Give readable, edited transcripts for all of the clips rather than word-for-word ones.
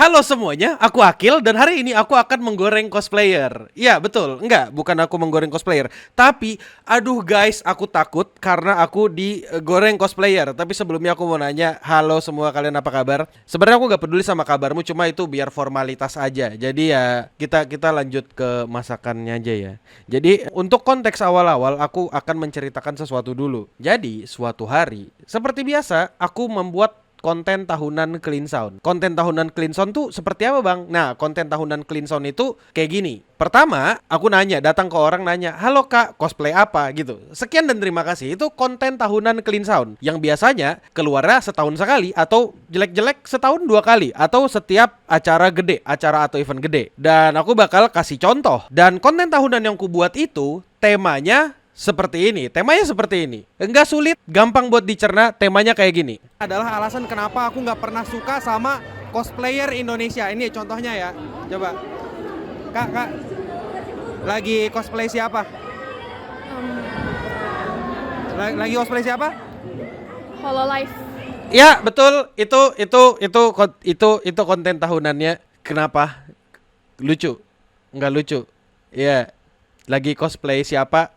Halo semuanya, aku Akil dan hari ini aku akan menggoreng cosplayer. Iya betul, enggak, bukan aku menggoreng cosplayer. Tapi, aduh guys, aku takut karena aku digoreng cosplayer. Tapi sebelumnya aku mau nanya, halo semua kalian apa kabar? Sebenarnya aku gak peduli sama kabarmu, cuma itu biar formalitas aja. Jadi ya kita lanjut ke masakannya aja ya. Jadi untuk konteks awal-awal aku akan menceritakan sesuatu dulu. Jadi suatu hari, seperti biasa, aku membuat konten tahunan Clean Sound. Konten tahunan Clean Sound tuh seperti apa bang? Nah konten tahunan Clean Sound itu kayak gini. Pertama aku datang ke orang nanya, halo kak cosplay apa gitu. Sekian dan terima kasih. Itu konten tahunan Clean Sound yang biasanya keluarnya setahun sekali, atau jelek-jelek setahun 2 kali, atau setiap acara gede, acara atau event gede. Dan aku bakal kasih contoh. Dan konten tahunan yang ku buat itu temanya seperti ini, temanya seperti ini. Enggak sulit, gampang buat dicerna, temanya kayak gini. Adalah alasan kenapa aku nggak pernah suka sama cosplayer Indonesia. Ini contohnya ya, coba. Kak, lagi cosplay siapa? Lagi cosplay siapa? Hololive. Ya betul, itu konten tahunannya. Kenapa? Lucu? Nggak lucu? Iya, lagi cosplay siapa?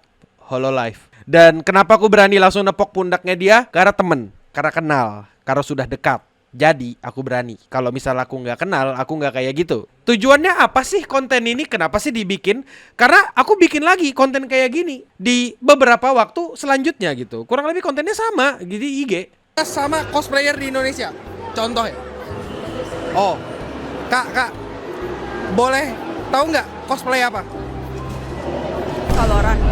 Hololive. Dan kenapa aku berani langsung nepok pundaknya dia? Karena temen, karena kenal, karena sudah dekat. Jadi aku berani. Kalau misal aku nggak kenal, aku nggak kayak gitu. Tujuannya apa sih konten ini? Kenapa sih dibikin? Karena aku bikin lagi konten kayak gini di beberapa waktu selanjutnya gitu. Kurang lebih kontennya sama di IG. Sama cosplayer di Indonesia. Contoh ya. Oh, kak, boleh tahu nggak cosplay apa? Valorant.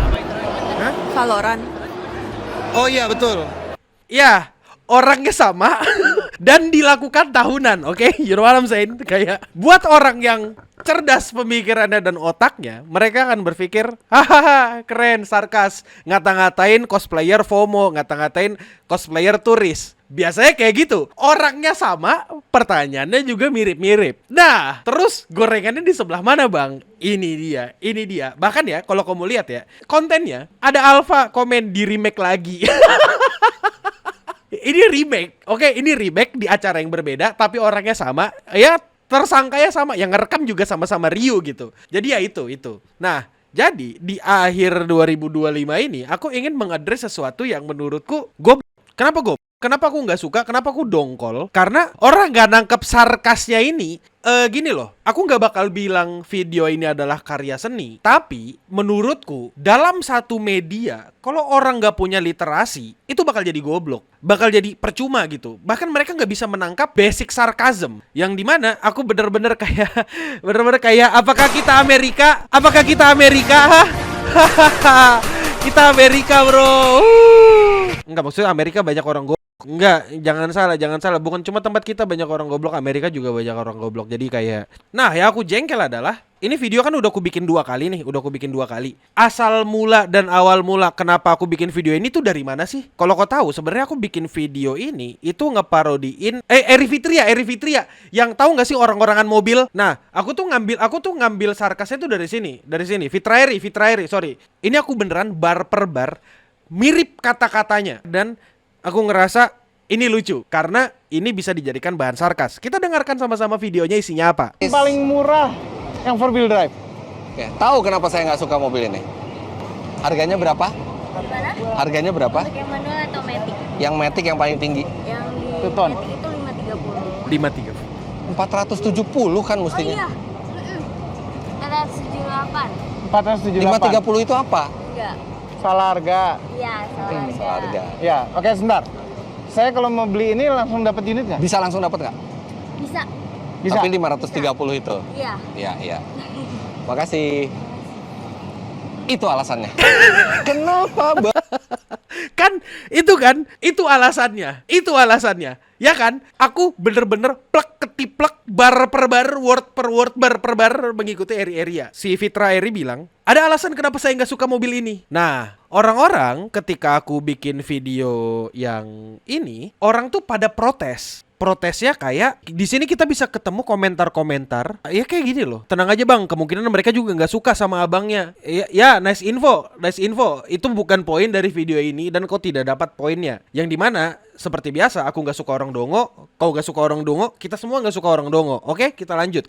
Hah? Valorant. Oh iya betul. Ya, orangnya sama dan dilakukan tahunan, oke? You know what I'm saying? Kayak buat orang yang cerdas pemikirannya dan otaknya, mereka akan berpikir, hahaha, keren, sarkas, ngata-ngatain cosplayer FOMO, ngata-ngatain cosplayer turis. Biasanya kayak gitu. Orangnya sama, pertanyaannya juga mirip-mirip. Nah, terus gorengannya di sebelah mana, Bang? Ini dia. Bahkan ya, kalau kamu lihat ya, kontennya ada Alpha komen di remake lagi. Ini remake. Oke, ini remake di acara yang berbeda tapi orangnya sama. Ya, tersangkanya sama, yang ngerekam juga sama-sama Rio gitu. Jadi ya itu. Nah, jadi di akhir 2025 ini aku ingin mengadres sesuatu yang menurutku Kenapa gue? Kenapa aku nggak suka? Kenapa aku dongkol? Karena orang nggak nangkep sarkasnya ini. Gini loh, aku nggak bakal bilang video ini adalah karya seni. Tapi menurutku dalam satu media, kalau orang nggak punya literasi, itu bakal jadi goblok, bakal jadi percuma gitu. Bahkan mereka nggak bisa menangkap basic sarkasm. Yang dimana aku bener-bener kayak, apakah kita Amerika? Apakah kita Amerika? Hahaha. Kita Amerika bro. Enggak, maksudnya Amerika banyak orang goblok. Enggak, jangan salah. Bukan cuma tempat kita banyak orang goblok, Amerika juga banyak orang goblok. Jadi kayak, nah ya aku jengkel adalah, ini video kan udah aku bikin 2 kali nih. Asal mula dan awal mula kenapa aku bikin video ini tuh dari mana sih? Kalau kau tahu, sebenarnya aku bikin video ini itu ngeparodiin Eri Fitria. Yang tahu nggak sih orang-orangan mobil? Nah, aku tuh ngambil sarkasnya tuh dari sini. Fitra Eri, sorry. Ini aku beneran bar per bar mirip kata-katanya, dan aku ngerasa ini lucu karena ini bisa dijadikan bahan sarkas. Kita dengarkan sama-sama videonya isinya apa. Paling murah yang 4 wheel drive. Oke, tahu kenapa saya nggak suka mobil ini? Harganya berapa? Gimana? Harganya berapa? Untuk yang manual atau matic? Yang matic yang paling tinggi. Yang di Two ton. matic itu 530. 53. 470 kan Oh mestinya. iya. 478. 478. 530 itu apa? Enggak. Salah harga. Iya, salah Salah harga. Ya, oke sebentar. Saya kalau mau beli ini langsung dapat unit nggak? Bisa langsung dapat nggak? Bisa. Bisa. Tapi 530 itu. Iya. Iya. Makasih. Itu alasannya. Kenapa, Bang? Itu alasannya. Ya kan? Aku bener-bener plek ketiplek bar per bar, word per bar mengikuti area. Si Fitra Eri bilang, ada alasan kenapa saya nggak suka mobil ini. Nah, orang-orang ketika aku bikin video yang ini, orang tuh pada protes. Protesnya kayak di sini kita bisa ketemu komentar-komentar ya kayak gini loh. Tenang aja bang, kemungkinan mereka juga nggak suka sama abangnya. Ya nice info. Itu bukan poin dari video ini dan kau tidak dapat poinnya. Yang dimana seperti biasa, aku nggak suka orang dongo, kau nggak suka orang dongo, kita semua nggak suka orang dongo. Oke, kita lanjut.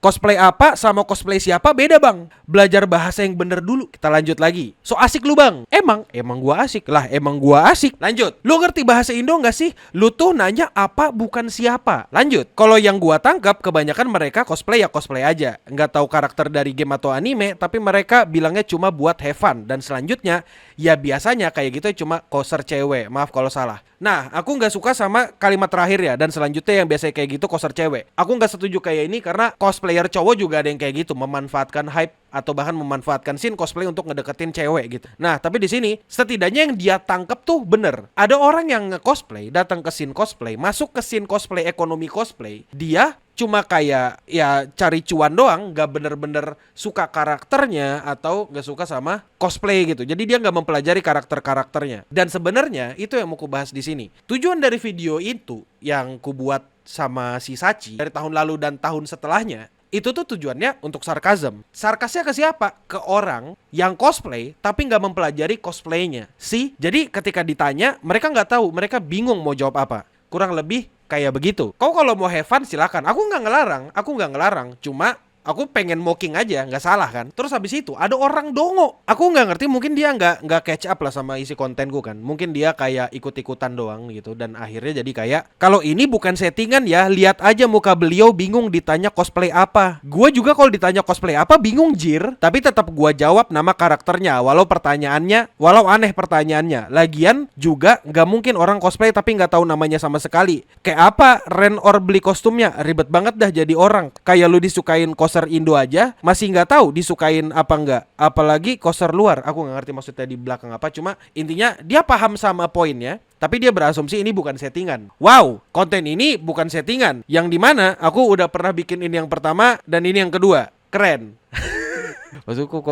Cosplay apa sama cosplay siapa beda bang. Belajar bahasa yang bener dulu. Kita lanjut lagi. So asik lu bang? Emang gua asik lah. Emang gua asik. Lanjut. Lu ngerti bahasa Indo nggak sih? Lu tuh nanya apa bukan siapa. Lanjut. Kalau yang gua tangkap kebanyakan mereka cosplay ya cosplay aja. Nggak tahu karakter dari game atau anime, tapi mereka bilangnya cuma buat have fun. Dan selanjutnya ya biasanya kayak gitu cuma koser cewek. Maaf kalau salah. Nah, aku nggak suka sama kalimat terakhir ya. Dan selanjutnya yang biasanya kayak gitu koser cewek. Aku nggak setuju kayak ini karena cosplayer cowok juga ada yang kayak gitu, memanfaatkan hype atau bahkan memanfaatkan scene cosplay untuk ngedeketin cewek gitu. Nah, tapi di sini setidaknya yang dia tangkep tuh bener. Ada orang yang nge-cosplay, datang ke scene cosplay, masuk ke scene cosplay, ekonomi cosplay, dia cuma kayak ya cari cuan doang, gak bener-bener suka karakternya atau gak suka sama cosplay gitu. Jadi dia gak mempelajari karakter-karakternya. Dan sebenarnya itu yang mau ku bahas di sini. Tujuan dari video itu yang ku buat sama si Sachi dari tahun lalu dan tahun setelahnya, itu tuh tujuannya untuk sarkasm. Sarkasnya ke siapa? Ke orang yang cosplay tapi nggak mempelajari cosplaynya. Jadi ketika ditanya mereka nggak tahu, mereka bingung mau jawab apa. Kurang lebih kayak begitu. Kau kalau mau have fun silakan. Aku nggak ngelarang. Cuma aku pengen mocking aja, nggak salah kan. Terus habis itu ada orang dongo. Aku nggak ngerti, mungkin dia nggak catch up lah sama isi kontenku kan. Mungkin dia kayak ikut-ikutan doang gitu. Dan akhirnya jadi kayak, kalau ini bukan settingan ya, lihat aja muka beliau bingung ditanya cosplay apa. Gue juga kalau ditanya cosplay apa bingung jir. Tapi tetap gue jawab nama karakternya. Walau aneh pertanyaannya. Lagian juga nggak mungkin orang cosplay tapi nggak tahu namanya sama sekali. Kayak apa rent or beli kostumnya? Ribet banget dah jadi orang. Kayak lu disukain koser Indo aja masih nggak tahu disukain apa enggak, apalagi koser luar. Aku nggak ngerti maksudnya di belakang apa, cuma intinya dia paham sama poinnya tapi dia berasumsi ini bukan settingan. Wow, konten ini bukan settingan, yang dimana aku udah pernah bikin ini yang pertama dan ini yang kedua. Keren. Maksudku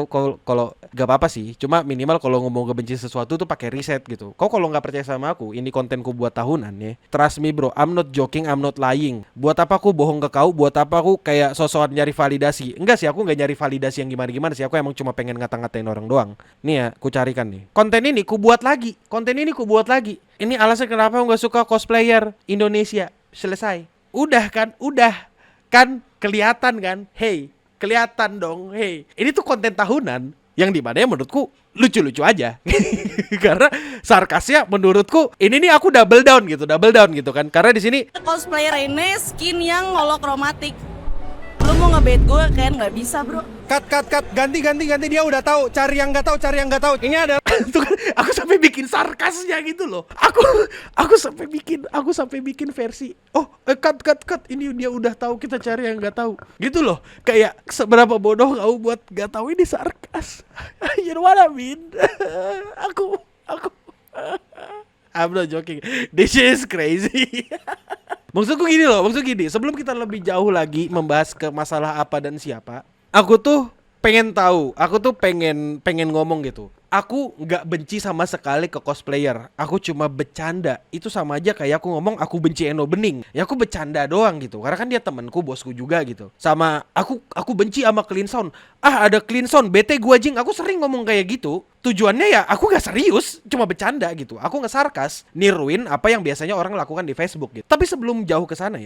kalau gak apa-apa sih, cuma minimal kalau ngomong kebenci sesuatu tuh pakai riset gitu. Kau kalau nggak percaya sama aku, ini kontenku buat tahunan ya. Trust me bro, I'm not joking, I'm not lying. Buat apa aku bohong ke kau? Buat apa aku kayak sosokan nyari validasi? Enggak sih, aku nggak nyari validasi yang gimana-gimana sih. Aku emang cuma pengen ngata-ngatain orang doang. Nih ya, ku carikan nih. Konten ini ku buat lagi. Ini alasan kenapa aku nggak suka cosplayer Indonesia. Selesai. Udah kan kelihatan kan? Hey, kelihatan dong. Hey, ini tuh konten tahunan yang dimana ya menurutku lucu-lucu aja. Karena sarkasnya menurutku ini nih aku double down gitu kan. Karena di sini cosplayer ini skin yang holokromatik. Lu mau ngebait gue kan nggak bisa bro. cut ganti dia udah tahu, cari yang nggak tahu. Ini ada tuh kan, aku sampai bikin sarkasnya gitu loh. Aku sampai bikin versi cut ini dia udah tahu, kita cari yang nggak tahu gitu loh. Kayak seberapa bodoh kau buat nggak tahu ini sarkas. You know what I mean? aku I'm not joking, this is crazy. Maksudku gini, sebelum kita lebih jauh lagi membahas ke masalah apa dan siapa, aku tuh pengen tahu, aku tuh pengen ngomong gitu. Aku nggak benci sama sekali ke cosplayer. Aku cuma bercanda. Itu sama aja kayak aku ngomong aku benci Eno Bening. Ya aku bercanda doang gitu. Karena kan dia temanku, bosku juga gitu. Sama aku benci sama Clean Sound. Ada Clean Sound, bete gua jing. Aku sering ngomong kayak gitu. Tujuannya ya aku gak serius, cuma bercanda gitu. Aku gak sarkas, niruin apa yang biasanya orang lakukan di Facebook gitu. Tapi sebelum jauh ke sana,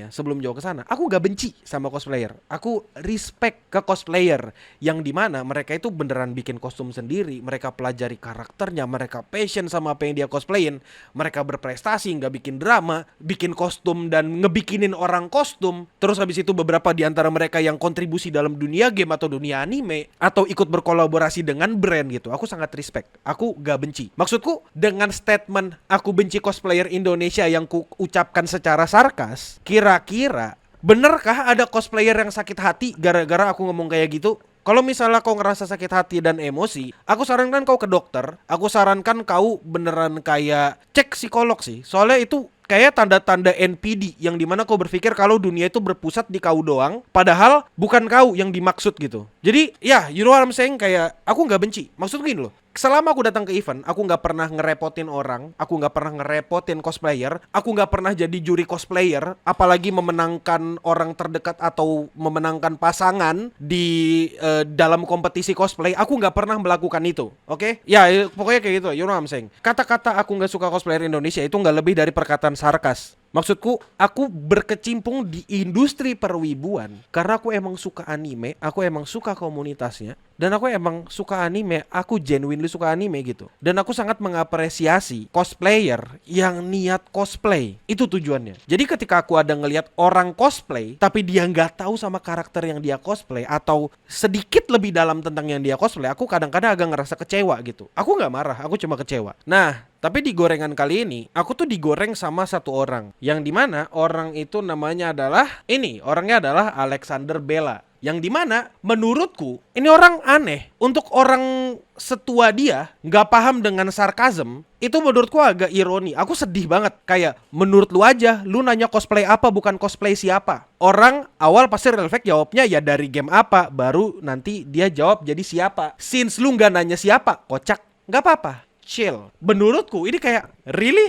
aku gak benci sama cosplayer. Aku respect ke cosplayer yang dimana mereka itu beneran bikin kostum sendiri. Mereka pelajari karakternya, mereka passion sama apa yang dia cosplayin. Mereka berprestasi, gak bikin drama, bikin kostum dan ngebikinin orang kostum. Terus habis itu beberapa di antara mereka yang kontribusi dalam dunia game atau dunia anime, atau ikut berkolaborasi dengan brand gitu. Aku sangat respect. Aku gak benci. Maksudku dengan statement aku benci cosplayer Indonesia yang ku ucapkan secara sarkas, kira-kira benerkah ada cosplayer yang sakit hati gara-gara aku ngomong kayak gitu? Kalau misalnya kau ngerasa sakit hati dan emosi, aku sarankan kau ke dokter. Aku sarankan kau beneran kayak cek psikolog sih. Soalnya itu kayak tanda-tanda NPD yang dimana kau berpikir kalau dunia itu berpusat di kau doang, padahal bukan kau yang dimaksud gitu. Jadi ya, you know what I'm saying, kayak aku nggak benci. Maksudku gini loh, selama aku datang ke event, aku nggak pernah ngerepotin orang, aku nggak pernah ngerepotin cosplayer, aku nggak pernah jadi juri cosplayer, apalagi memenangkan orang terdekat atau memenangkan pasangan di dalam kompetisi cosplay. Aku nggak pernah melakukan itu, oke? Ya, pokoknya kayak gitu, you know what I'm saying. Kata-kata aku nggak suka cosplayer Indonesia itu nggak lebih dari perkataan sarkas. Maksudku, aku berkecimpung di industri perwibuan karena aku emang suka anime, aku emang suka komunitasnya, dan aku emang suka anime, aku genuinely suka anime gitu. Dan aku sangat mengapresiasi cosplayer yang niat cosplay. Itu tujuannya. Jadi ketika aku ada ngelihat orang cosplay, tapi dia nggak tahu sama karakter yang dia cosplay, atau sedikit lebih dalam tentang yang dia cosplay, aku kadang-kadang agak ngerasa kecewa gitu. Aku nggak marah, aku cuma kecewa. Nah, tapi di gorengan kali ini, aku tuh digoreng sama satu orang. Yang dimana orang itu namanya adalah, orangnya adalah Alexander Bella. Yang dimana menurutku, ini orang aneh. Untuk orang setua dia, gak paham dengan sarkasm, itu menurutku agak ironi. Aku sedih banget. Kayak, menurut lu aja, lu nanya cosplay apa bukan cosplay siapa. Orang awal pasti refleks jawabnya ya dari game apa. Baru nanti dia jawab jadi siapa. Since lu gak nanya siapa, kocak. Gak apa-apa. Chill. Menurutku ini kayak really?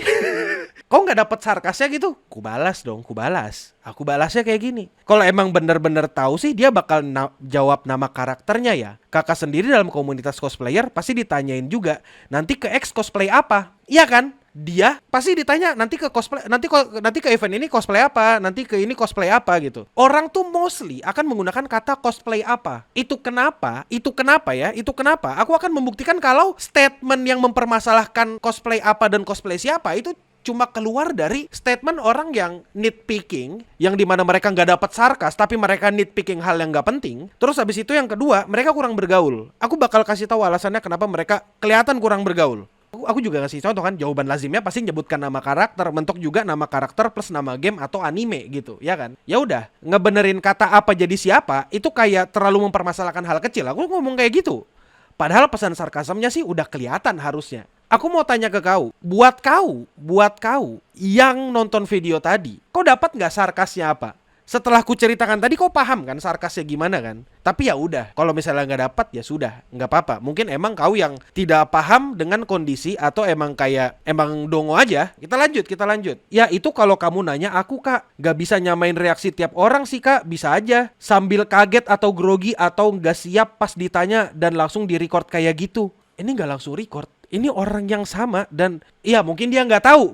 Kok nggak dapet sarkasnya gitu? Kubalas dong, kubalas. Aku balasnya kayak gini. Kalau emang bener-bener tahu sih dia bakal jawab nama karakternya ya. Kakak sendiri dalam komunitas cosplayer pasti ditanyain juga. Nanti ke X cosplay apa? Iya kan? Dia pasti ditanya nanti ke cosplay, nanti ke event ini cosplay apa, nanti ke ini cosplay apa gitu. Orang tuh mostly akan menggunakan kata cosplay apa. Itu kenapa aku akan membuktikan kalau statement yang mempermasalahkan cosplay apa dan cosplay siapa itu cuma keluar dari statement orang yang nitpicking, yang dimana mereka nggak dapat sarkas tapi mereka nitpicking hal yang nggak penting. Terus habis itu yang kedua, mereka kurang bergaul. Aku bakal kasih tahu alasannya kenapa mereka kelihatan kurang bergaul. Aku juga ngasih contoh kan, jawaban lazimnya pasti nyebutkan nama karakter, mentok juga nama karakter plus nama game atau anime gitu, ya kan? Ya udah, ngebenerin kata apa jadi siapa itu kayak terlalu mempermasalahkan hal kecil. Aku ngomong kayak gitu. Padahal pesan sarkasmnya sih udah kelihatan harusnya. Aku mau tanya ke kau, buat kau yang nonton video tadi, kau dapat nggak sarkasnya apa? Setelah ku ceritakan tadi kau paham kan sarkasnya gimana kan? Tapi ya udah, kalau misalnya nggak dapat ya sudah, nggak apa-apa. Mungkin emang kau yang tidak paham dengan kondisi atau emang dongo aja. Kita lanjut. Ya itu kalau kamu nanya aku kak, nggak bisa nyamain reaksi tiap orang sih kak, bisa aja sambil kaget atau grogi atau nggak siap pas ditanya dan langsung di-record kayak gitu. Ini nggak langsung record. Ini orang yang sama dan iya mungkin dia nggak tahu.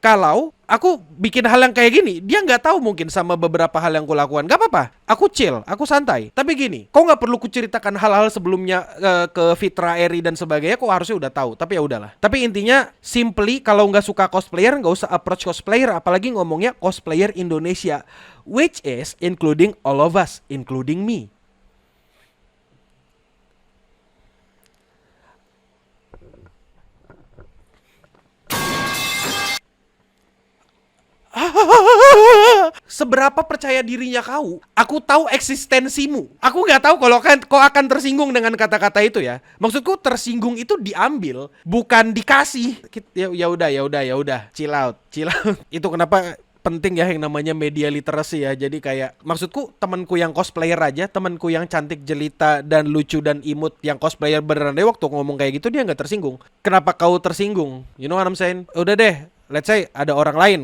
Kalau aku bikin hal yang kayak gini, dia nggak tahu mungkin sama beberapa hal yang kulakukan. Gak apa-apa, aku chill, aku santai. Tapi gini, kau nggak perlu kuceritakan hal-hal sebelumnya ke Fitra, Eri dan sebagainya. Kau harusnya udah tahu. Tapi ya udahlah. Tapi intinya simply kalau nggak suka cosplayer nggak usah approach cosplayer, apalagi ngomongnya cosplayer Indonesia, which is including all of us, including me. Seberapa percaya dirinya kau? Aku tahu eksistensimu. Aku nggak tahu kalau kau akan tersinggung dengan kata-kata itu ya. Maksudku tersinggung itu diambil, bukan dikasih. Ya udah. Chill out. Itu kenapa penting ya yang namanya media literasi ya. Jadi kayak maksudku temanku yang cosplayer aja, temanku yang cantik jelita dan lucu dan imut yang cosplayer beneran deh waktu ngomong kayak gitu dia nggak tersinggung. Kenapa kau tersinggung? You know what I'm saying? Udah deh. Let's say ada orang lain,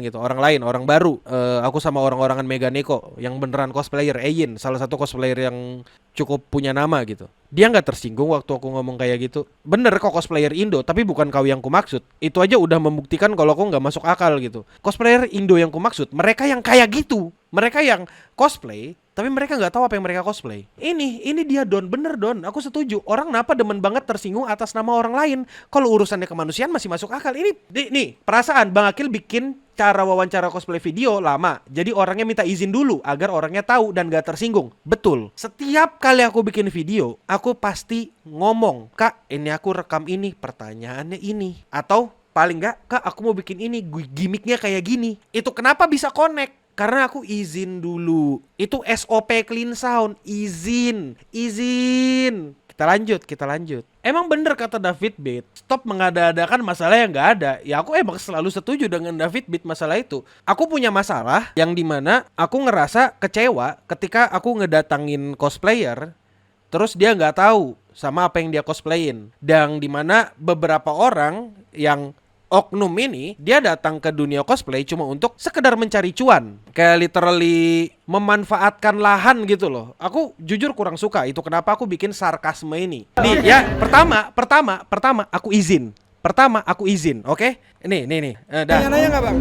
orang baru. Aku sama orang-orangan Mega Neko yang beneran cosplayer, Eyin, salah satu cosplayer yang cukup punya nama gitu. Dia nggak tersinggung waktu aku ngomong kayak gitu. Bener kok cosplayer Indo, tapi bukan kau yang kumaksud. Itu aja udah membuktikan kalau kau nggak masuk akal gitu. Cosplayer Indo yang kumaksud, mereka yang kayak gitu. Mereka yang cosplay, tapi mereka nggak tahu apa yang mereka cosplay. Ini dia bener Don. Aku setuju. Orang kenapa demen banget tersinggung atas nama orang lain? Kalau urusannya kemanusiaan masih masuk akal. Nih, perasaan Bang Akil bikin cara wawancara cosplay video lama. Jadi orangnya minta izin dulu agar orangnya tahu dan gak tersinggung. Betul. Setiap kali aku bikin video, aku pasti ngomong, Kak, ini aku rekam ini, pertanyaannya ini. Atau paling gak, Kak, aku mau bikin ini, gimmicknya kayak gini. Itu kenapa bisa connect? Karena aku izin dulu. Itu SOP clean sound. Izin. Kita lanjut. Emang bener kata David Bate, stop mengada-adakan masalah yang gak ada. Ya aku emang selalu setuju dengan David Bate masalah itu. Aku punya masalah yang dimana aku ngerasa kecewa ketika aku ngedatangin cosplayer, terus dia gak tahu sama apa yang dia cosplayin. Dan dimana beberapa orang yang oknum ini, dia datang ke dunia cosplay cuma untuk sekedar mencari cuan. Kayak literally memanfaatkan lahan gitu loh. Aku jujur kurang suka, itu kenapa aku bikin sarkasme ini. Nih ya, pertama aku izin. Oke? Nih. Dah. Nanya nggak bang?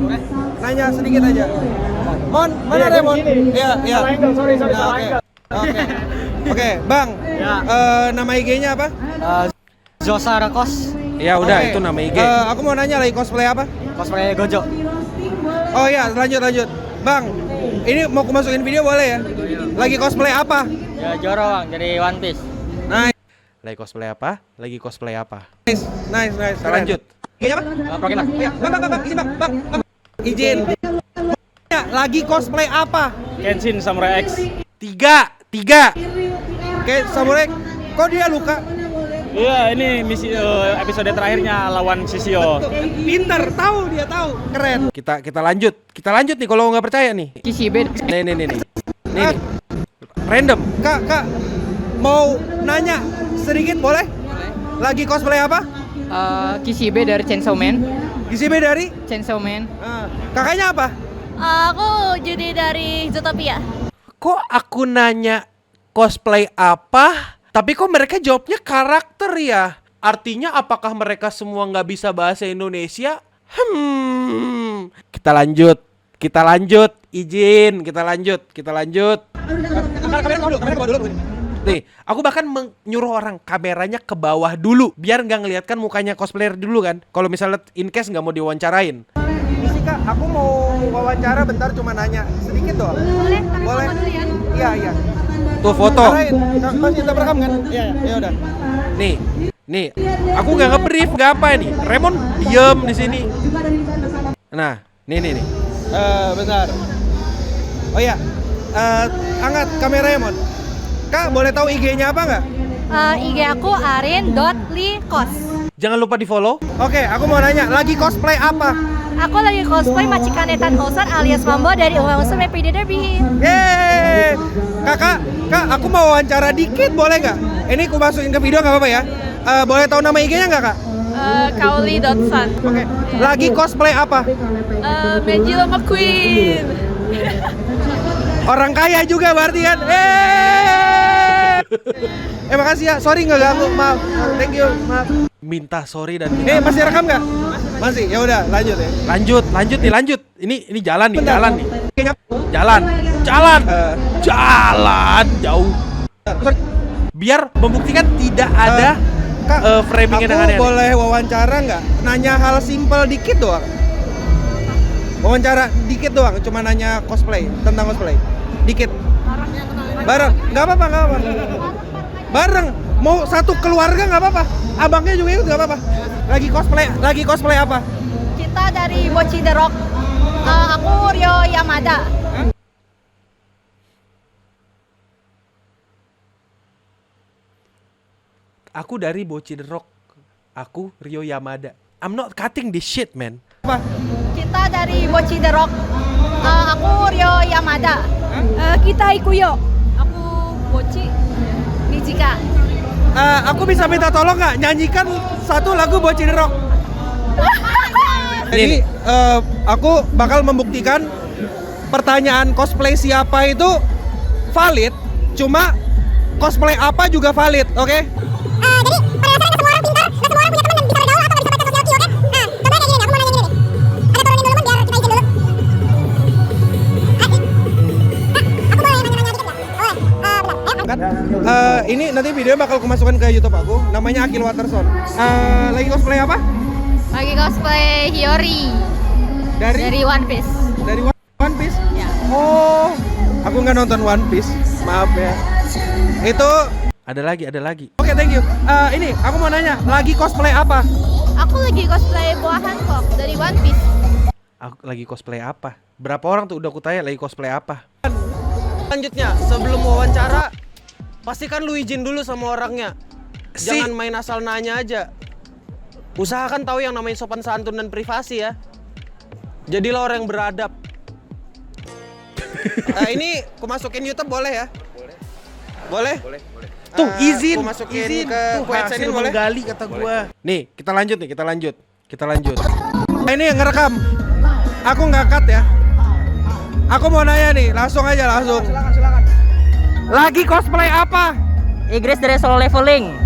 Nanya sedikit aja. Mon, mana Remon? Iya. Sorry. Oke, bang. Nama IG-nya apa? Zosa Rakos, Ya udah, Oke. itu nama IG. Aku mau nanya lagi cosplay apa? cosplay Gojo. Oh iya, lanjut. Bang, ini mau aku masukin video boleh ya? Lagi cosplay apa? Ya Joro bang, dari One Piece. Lagi cosplay apa? Nice. Kita lanjut. IG-nya apa? Prokinak. Iya, bang, izin bang. Izin. Ya, lagi cosplay apa? Kenshin Samurai X. Tiga. Oke, Samurai, kok dia luka? Iya, ini misi episode terakhirnya lawan Shishio. Pinter, dia tahu. Keren. Kita lanjut nih kalau nggak percaya nih. Kishibe. Nih. Random. Kak, mau nanya sedikit boleh? Lagi cosplay apa? Kishibe dari Chainsaw Man. Kishibe dari? Chainsaw Man. Kakaknya apa? Aku Judy dari Zootopia. Kok aku nanya cosplay apa? Tapi kok mereka jawabnya karakter ya? Artinya apakah mereka semua nggak bisa bahasa Indonesia? Kita lanjut. Izin, kita lanjut. Kamera dulu. Nih, aku bahkan menyuruh orang kameranya ke bawah dulu, biar nggak ngeliatkan mukanya cosplayer dulu kan. Kalau misalnya in case nggak mau diwawancarain. Misi Kak, aku mau wawancara bentar cuma nanya sedikit doang. Boleh? Iya. Tuh foto. Arahin. Masih tetap rekam kan? Iya, ya udah. Nih, aku nggak nge-brief, nggak apa ini. Raymond diem di sini. Nah, nih. Bentar. Oh iya. Angkat kameranya, Mon. Kak, boleh tahu IG-nya apa nggak? IG aku arin.likos. Jangan lupa di follow. Oke, aku mau nanya, lagi cosplay apa? Aku lagi cosplay Machikane Tanhouser alias Mambo dari Unga Unsur MPD Derby. Yeay! Kak, aku mau wawancara dikit boleh nggak? Ini aku masukin ke video nggak apa-apa ya? Boleh tahu nama IG-nya nggak, Kak? Kauli.san. Oke. Lagi cosplay apa? Mejilo McQueen. Orang kaya juga berarti kan? Makasih ya, sorry nggak ganggu, maaf. Thank you, maaf. Minta sorry dan minta Masih rekam nggak? Masih, ya udah lanjut ya. lanjut. Ini jalan nih, Bentar. jalan nih. Kayaknya Jalan jauh. Biar membuktikan tidak ada Kak, framing yang aku aneh-aneh. boleh wawancara nggak? Nanya hal simple dikit doang. Wawancara dikit doang, cuma nanya cosplay, tentang cosplay. Dikit. Bareng, nggak apa-apa. Bareng, mau satu keluarga nggak apa-apa. Abangnya juga ikut nggak apa-apa. Lagi cosplay apa? Kita dari Bochi The Rock. Aku Ryo Yamada. Aku dari Bochi The Rock. Aku Ryo Yamada. I'm not cutting this shit, man. Apa? Kita dari Bochi The Rock. Aku Ryo Yamada. Kita Ikuyo. Aku Bochi Nijika. Aku bisa minta tolong nggak nyanyikan satu lagu Bochi The Rock? Jadi aku bakal membuktikan pertanyaan cosplay siapa itu valid, cuma cosplay apa juga valid, oke? Jadi pada dasarnya semua orang pintar, dan semua orang punya teman dan bisa bergaul atau bisa pakai sosial Q, kan? Nah, contohnya kayak gini nih, aku mau nanya gini nih. Ada turunin dulu, Mon, biar kita izin dulu. Aku boleh nanya-nanya dikit nggak? Boleh. Bentar. Ini nanti video bakal aku masukkan ke YouTube aku, namanya Akil Waterson. Lagi cosplay apa? Lagi cosplay Hiyori dari One Piece. Dari One Piece? Ya. Oh, aku nggak nonton One Piece, maaf ya. Itu, Ada lagi. oke, thank you. Ini aku mau nanya, lagi cosplay apa? Aku lagi cosplay Boa Hancock dari One Piece. Aku lagi cosplay apa? Berapa orang tuh udah aku tanya lagi cosplay apa? Selanjutnya, sebelum wawancara, pastikan lu izin dulu sama orangnya. Jangan main asal nanya aja. Usahakan tahu yang namanya sopan santun dan privasi ya. Jadilah orang yang beradab. Ini aku masukin YouTube boleh ya? Boleh? Tuh izin, Aku masukin izin. ke Tuh quiet hasil sendiri boleh? menggali kata gua. Nih, kita lanjut. Nah, ini yang ngerekam. Aku nggak cut ya. Aku mau nanya nih, langsung. Silakan. Lagi cosplay apa? Inggris dari solo leveling.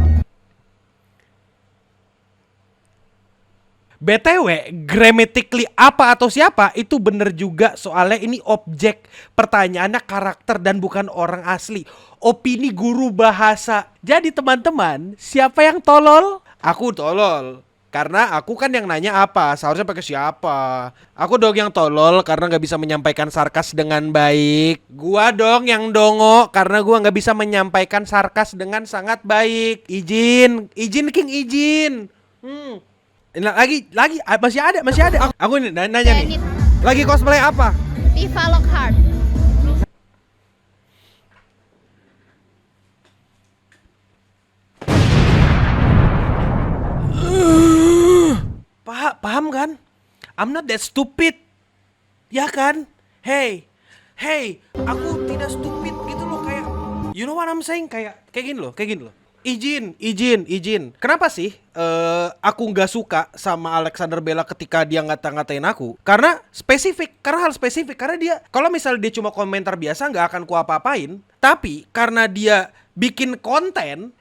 BTW, grammatically apa atau siapa itu bener juga soalnya ini objek pertanyaannya karakter dan bukan orang asli. Opini guru bahasa. Jadi teman-teman, siapa yang tolol? Aku tolol. Karena aku kan yang nanya apa, seharusnya pakai siapa. Aku dong yang tolol karena nggak bisa menyampaikan sarkas dengan baik. Gua dong yang dongo karena gua nggak bisa menyampaikan sarkas dengan sangat baik. Izin King izin. Lagi masih ada. Aku ini nanya nih. Lagi cosplay apa? Tifa Lockhart. Paham kan? I'm not that stupid. Ya kan? Hey, aku tidak stupid gitu loh kayak. You know what I'm saying? Kayak gini loh. Izin. Kenapa sih aku nggak suka sama Alexander Bella ketika dia ngata-ngatain aku? Karena hal spesifik. Karena dia, kalau misalnya dia cuma komentar biasa nggak akan ku apa-apain. Tapi karena dia bikin konten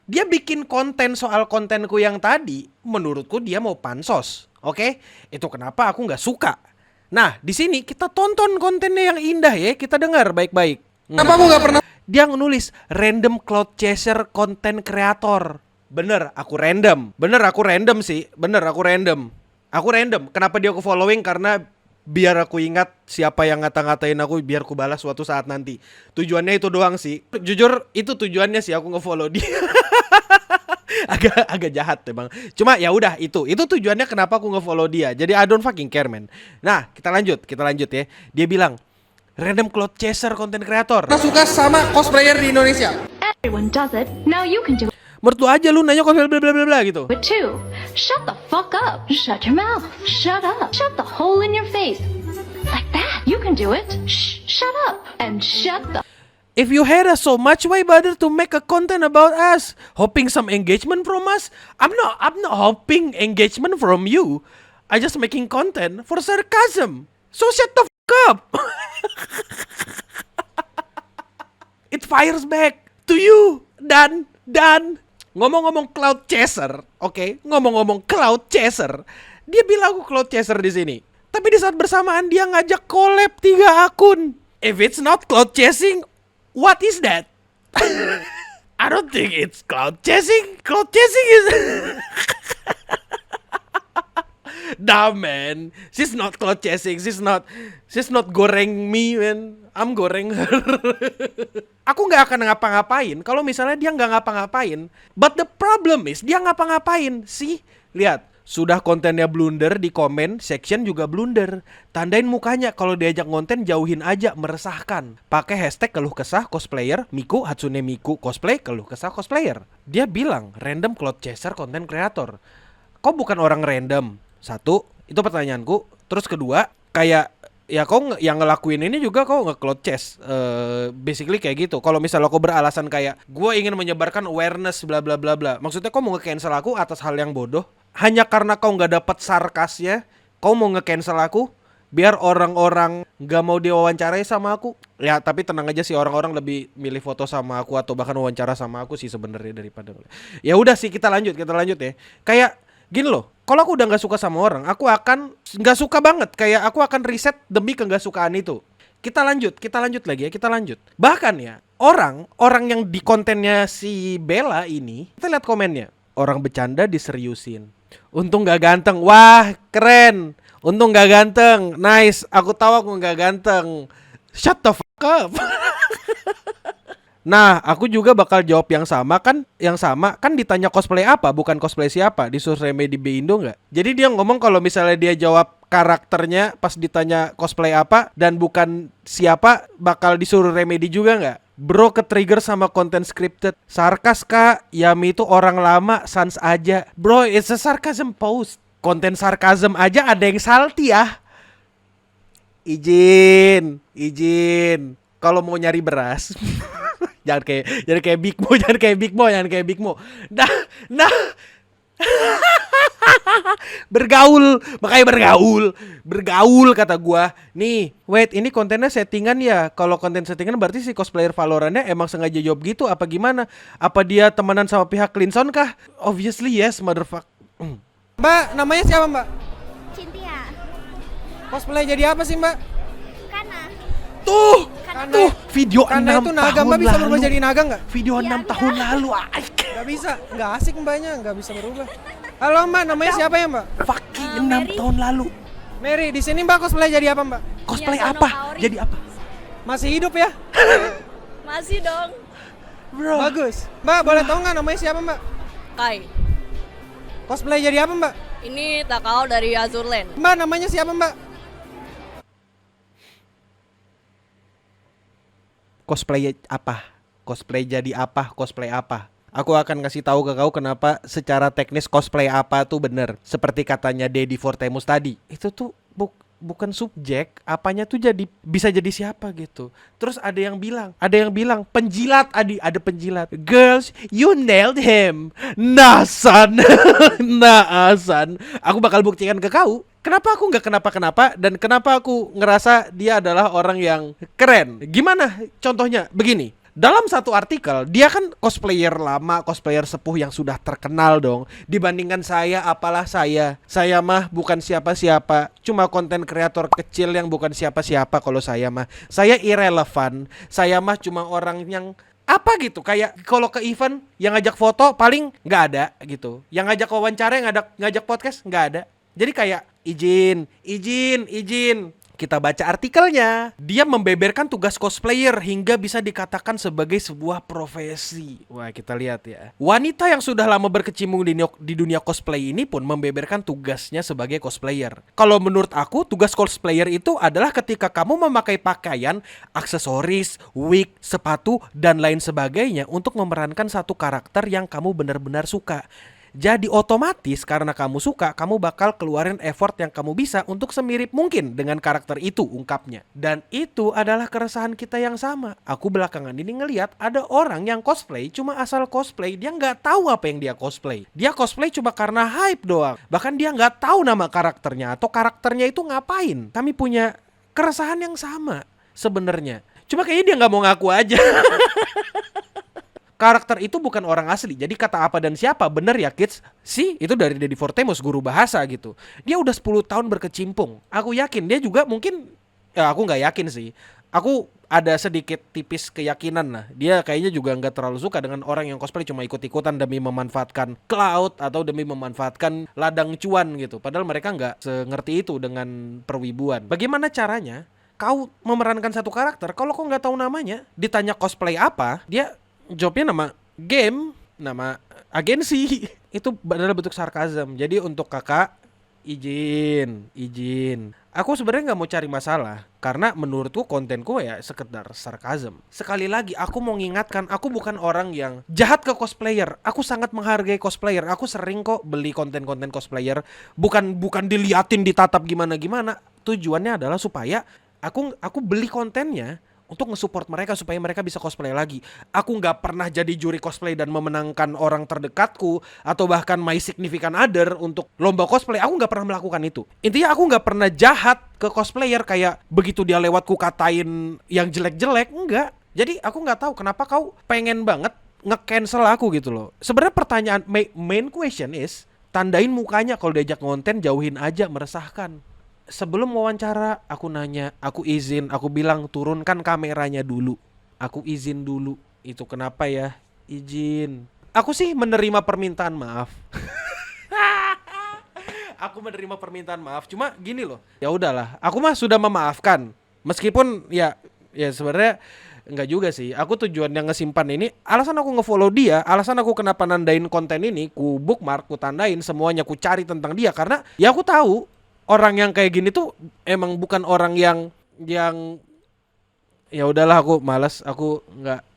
soal kontenku yang tadi, menurutku dia mau pansos. Oke? Itu kenapa aku nggak suka. Nah, di sini kita tonton kontennya yang indah ya, kita dengar baik-baik. Kenapa aku nggak pernah? Dia nulis random cloud chaser content creator. Bener, aku random sih. Aku random. Kenapa dia aku following? Karena biar aku ingat siapa yang ngata-ngatain aku, biar aku balas suatu saat nanti. Tujuannya itu doang sih. Jujur itu tujuannya sih aku nge-follow dia. agak jahat emang. Cuma ya udah itu tujuannya kenapa aku nge-follow dia. Jadi I don't fucking care, man. Nah, kita lanjut ya. Dia bilang random cloud chaser content creator. Suka sama cosplayer di Indonesia. Everyone does it. Now you can do Menurut lu aja lu nanya cosplay bla bla bla bla gitu. it too. Shut the fuck up. Shut your mouth. Shut up. Shut the hole in your face. Like that. You can do it. Shh. Shut up. And shut the If you hate us so much, why bother to make a content about us? Hoping some engagement from us? I'm not hoping engagement from you. I just making content for sarcasm. So shut the fuck up. It fires back to you. Dan ngomong-ngomong cloud chaser, oke? Ngomong-ngomong cloud chaser, dia bilang aku cloud chaser di sini. Tapi di saat bersamaan dia ngajak collab 3 akun. If it's not cloud chasing, what is that? I don't think it's cloud chasing. Cloud chasing is nah, man. She's not cloud chasing. She's not goreng me, man. I'm goreng her. Aku nggak akan ngapa-ngapain kalau misalnya dia nggak ngapa-ngapain. But the problem is dia ngapa-ngapain sih. Lihat, sudah kontennya blunder, di komen section juga blunder. Tandain mukanya, kalau diajak konten jauhin aja, meresahkan. Pakai hashtag keluh kesah cosplayer Miku Hatsune Miku cosplay keluh kesah cosplayer. Dia bilang random cloud chaser content creator. Kau bukan orang random. Satu, itu pertanyaanku. Terus kedua, kayak ya kau yang ngelakuin ini juga kau nge-cloud chase. Basically kayak gitu. Kalau misalnya kau beralasan kayak gue ingin menyebarkan awareness bla bla bla bla. Maksudnya kau mau nge-cancel aku atas hal yang bodoh. Hanya karena kau nggak dapat sarkasnya, kau mau nge-cancel aku biar orang-orang nggak mau diwawancarai sama aku. Ya tapi tenang aja sih, orang-orang lebih milih foto sama aku atau bahkan wawancara sama aku sih sebenarnya daripada. Ya udah sih, kita lanjut ya. Kayak gini loh, kalau aku udah nggak suka sama orang, aku akan nggak suka banget. Kayak aku akan riset demi nggak sukaan itu. Kita lanjut lagi ya, kita lanjut. Bahkan ya, orang yang di kontennya si Bella ini, kita lihat komennya. Orang bercanda diseriusin. Untung gak ganteng. Wah, keren. Untung gak ganteng. Nice. Aku tahu aku gak ganteng. Shut the fuck up. Nah, aku juga bakal jawab yang sama kan. Yang sama kan ditanya cosplay apa, bukan cosplay siapa. Disuruh Remedy B Indo gak? Jadi dia ngomong kalau misalnya dia jawab karakternya pas ditanya cosplay apa dan bukan siapa, bakal disuruh Remedy juga gak? Bro ke-trigger sama konten scripted. Sarkas kak, Yami itu orang lama, sans aja. Bro, it's a sarcasm post. Konten sarcasm aja ada yang salty ya. Izin. Kalau mau nyari beras jangan kayak Big Mo, jangan kayak Big Mo, jangan kayak Big Mo. Nah. Makanya bergaul kata gua. Nih, wait, ini kontennya settingan ya? Kalau konten settingan berarti si cosplayer Valorantnya emang sengaja job gitu apa gimana? Apa dia temenan sama pihak Clinson kah? Obviously yes, motherfucker. Mbak, namanya siapa Mbak? Cynthia. Cosplay jadi apa sih Mbak? Kana. Tuh, Kana- video 6 Karena itu naga, tahun Mbak bisa lalu. berubah jadi naga nggak? Video 6 tahun lalu. Nggak bisa, nggak asik Mbaknya, nggak bisa berubah. Halo Mbak, namanya siapa ya Mbak? Fucking 6 tahun lalu. Mary, di sini Mbak cosplay jadi apa Mbak? Cosplay Iya, apa? Dono Kaori. Jadi apa? Masih hidup ya? Masih dong. Bro. Bagus. Mbak, boleh tahu nggak namanya siapa Mbak? Kai, Cosplay jadi apa Mbak? ini Takao dari Azurland. Mbak, namanya siapa Mbak? Cosplay apa? Cosplay jadi apa? Cosplay apa? Aku akan kasih tahu ke kau kenapa secara teknis cosplay apa tuh bener. Seperti katanya Deddy Fortemus tadi. Itu tuh bukan subjek, apanya tuh bisa jadi siapa gitu. Terus ada yang bilang penjilat, ada penjilat. Girls, you nailed him. Nasan. Nasan. Aku bakal buktikan ke kau. Kenapa aku nggak kenapa-kenapa dan kenapa aku ngerasa dia adalah orang yang keren. Gimana contohnya? Begini. Dalam satu artikel, dia kan cosplayer lama, cosplayer sepuh yang sudah terkenal dong. Dibandingkan saya, apalah saya. Saya mah bukan siapa-siapa. Cuma konten kreator kecil yang bukan siapa-siapa kalau saya mah. Saya irrelevant. Saya mah cuma orang yang apa gitu. Kayak kalau ke event yang ngajak foto paling nggak ada gitu. Yang ngajak wawancara, yang ngajak podcast nggak ada. Jadi kayak izin. Kita baca artikelnya. Dia membeberkan tugas cosplayer hingga bisa dikatakan sebagai sebuah profesi. Wah, kita lihat ya. Wanita yang sudah lama berkecimpung di dunia cosplay ini pun membeberkan tugasnya sebagai cosplayer. Kalau menurut aku, tugas cosplayer itu adalah ketika kamu memakai pakaian, aksesoris, wig, sepatu, dan lain sebagainya untuk memerankan satu karakter yang kamu benar-benar suka. Jadi otomatis karena kamu suka, kamu bakal keluarin effort yang kamu bisa untuk semirip mungkin dengan karakter itu, ungkapnya. Dan itu adalah keresahan kita yang sama. Aku belakangan ini ngelihat ada orang yang cosplay cuma asal cosplay, dia nggak tahu apa yang dia cosplay. Dia cosplay cuma karena hype doang. Bahkan dia nggak tahu nama karakternya atau karakternya itu ngapain. Kami punya keresahan yang sama sebenarnya. Cuma kayaknya dia nggak mau ngaku aja. Karakter itu bukan orang asli. Jadi kata apa dan siapa, bener ya kids? Sih, itu dari Deddy Fortemus, guru bahasa gitu. Dia udah 10 tahun berkecimpung. Aku yakin dia juga mungkin, ya aku gak yakin sih. Aku ada sedikit tipis keyakinan lah. Dia kayaknya juga gak terlalu suka dengan orang yang cosplay cuma ikut-ikutan demi memanfaatkan cloud atau demi memanfaatkan ladang cuan gitu. Padahal mereka gak sengerti itu dengan perwibuan. Bagaimana caranya kau memerankan satu karakter kalau kau gak tahu namanya? Ditanya cosplay apa, dia jawabnya nama game, nama agensi. Itu adalah bentuk sarkasm. Jadi untuk kakak, izin. Aku sebenarnya nggak mau cari masalah karena menurutku kontenku ya sekedar sarkasm. Sekali lagi aku mau ngingatkan, aku bukan orang yang jahat ke cosplayer. Aku sangat menghargai cosplayer. Aku sering kok beli konten-konten cosplayer. Bukan diliatin, ditatap gimana-gimana. Tujuannya adalah supaya aku beli kontennya untuk nge-support mereka supaya mereka bisa cosplay lagi. Aku gak pernah jadi juri cosplay dan memenangkan orang terdekatku atau bahkan my significant other untuk lomba cosplay. Aku gak pernah melakukan itu. Intinya aku gak pernah jahat ke cosplayer kayak begitu dia lewat ku katain yang jelek-jelek. Enggak. Jadi aku gak tahu kenapa kau pengen banget nge-cancel aku gitu loh. Sebenarnya pertanyaan main question is, tandain mukanya kalau diajak ngonten, jauhin aja, meresahkan. Sebelum wawancara, aku nanya, aku izin, aku bilang turunkan kameranya dulu. Aku izin dulu. Itu kenapa ya? Izin. Aku sih menerima permintaan maaf. Aku menerima permintaan maaf. Cuma gini loh. Ya udahlah, aku mah sudah memaafkan. Meskipun ya sebenarnya enggak juga sih. Aku tujuan yang ngesimpan ini, alasan aku ngefollow dia, alasan aku kenapa nandain konten ini, ku bookmark, ku tandain semuanya, ku cari tentang dia karena ya aku tahu orang yang kayak gini tuh emang bukan orang yang ya udahlah, aku malas, aku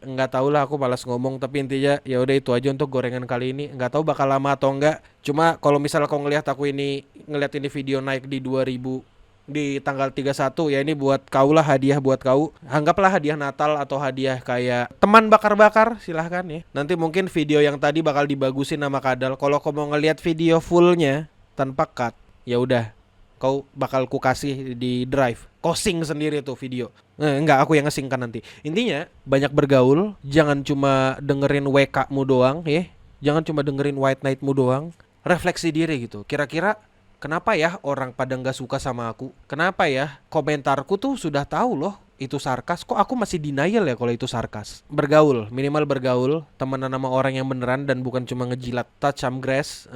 nggak tahu lah, aku malas ngomong. Tapi intinya ya udah itu aja untuk gorengan kali ini. Nggak tahu bakal lama atau enggak. Cuma kalau misalnya kau ngelihat ini video naik di 2000 di tanggal 31 ya, ini buat kau lah, hadiah buat kau. Anggaplah hadiah Natal atau hadiah kayak teman bakar-bakar, silahkan ya. Nanti mungkin video yang tadi bakal dibagusin sama Kadal. Kalau kau mau ngeliat video fullnya tanpa cut, ya udah, kau bakal ku kasih di drive. Kau sing sendiri tuh video. Enggak, aku yang ngesingkan nanti. Intinya banyak bergaul, jangan cuma dengerin WK-mu doang ya. Jangan cuma dengerin White Night-mu doang. Refleksi diri gitu. Kira-kira kenapa ya orang pada nggak suka sama aku? Kenapa ya komentarku tuh sudah tahu loh itu sarkas, kok aku masih denial ya kalau itu sarkas? Bergaul, minimal bergaul, temenan sama orang yang beneran dan bukan cuma ngejilat. Touch some grass.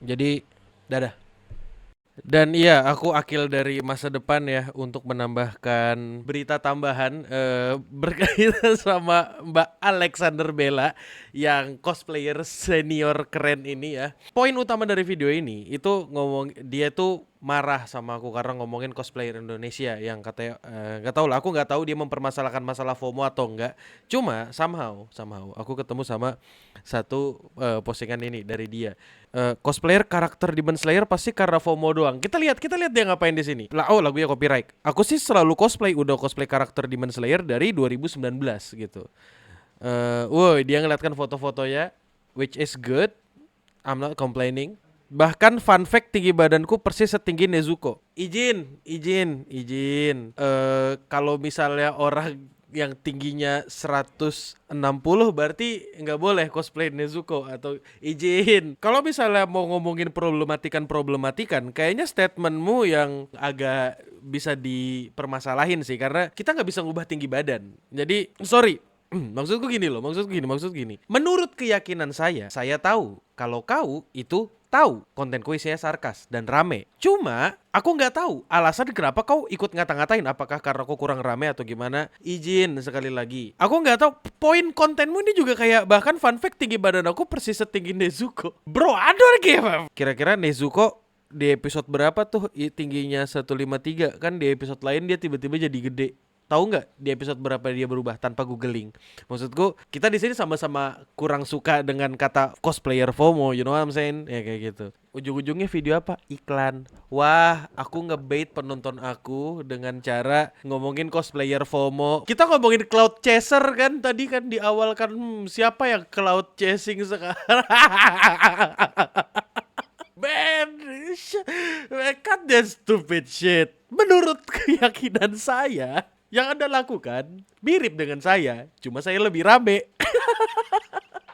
Jadi dadah. Dan iya, aku akil dari masa depan ya untuk menambahkan berita tambahan berkaitan sama Mbak Alexander Bella yang cosplayer senior keren ini ya. Poin utama dari video ini itu dia tuh marah sama aku karena ngomongin cosplayer Indonesia yang katanya nggak tahu lah, aku nggak tahu dia mempermasalahkan masalah FOMO atau enggak. Cuma somehow aku ketemu sama satu postingan ini dari dia. Cosplayer karakter Demon Slayer pasti karena FOMO doang. Kita lihat dia ngapain di sini. Lah, lagunya copyright. Aku sih selalu udah cosplay karakter Demon Slayer dari 2019 gitu. Dia ngeliatkan foto-fotonya, which is good. I'm not complaining. Bahkan fun fact, tinggi badanku persis setinggi Nezuko. Izin. Kalau misalnya orang yang tingginya 160 berarti nggak boleh cosplay Nezuko atau izin. Kalau misalnya mau ngomongin problematikan, kayaknya statementmu yang agak bisa dipermasalahin sih, karena kita nggak bisa ngubah tinggi badan. Jadi sorry. Maksudku gini. Menurut keyakinan saya tahu kalau kau itu tahu kontenku isinya sarkas dan rame. Cuma aku nggak tahu alasan kenapa kau ikut ngata-ngatain. Apakah karena aku kurang rame atau gimana? Izin sekali lagi. Aku nggak tahu. Poin kontenmu ini juga kayak, bahkan fun fact, tinggi badan aku persis setinggi Nezuko. Bro, aduh game. Kira-kira Nezuko di episode berapa tuh tingginya 153? Kan di episode lain dia tiba-tiba jadi gede. Tahu nggak di episode berapa dia berubah tanpa googling? Maksudku, kita di sini sama-sama kurang suka dengan kata cosplayer FOMO, you know what I'm saying? Ya kayak gitu. Ujung-ujungnya video apa? Iklan. Wah, aku ngebait penonton aku dengan cara ngomongin cosplayer FOMO. Kita ngomongin cloud chaser kan tadi kan di awal kan, siapa yang cloud chasing sekarang? Man, cut that stupid shit. Menurut keyakinan saya, yang Anda lakukan mirip dengan saya, cuma saya lebih rame.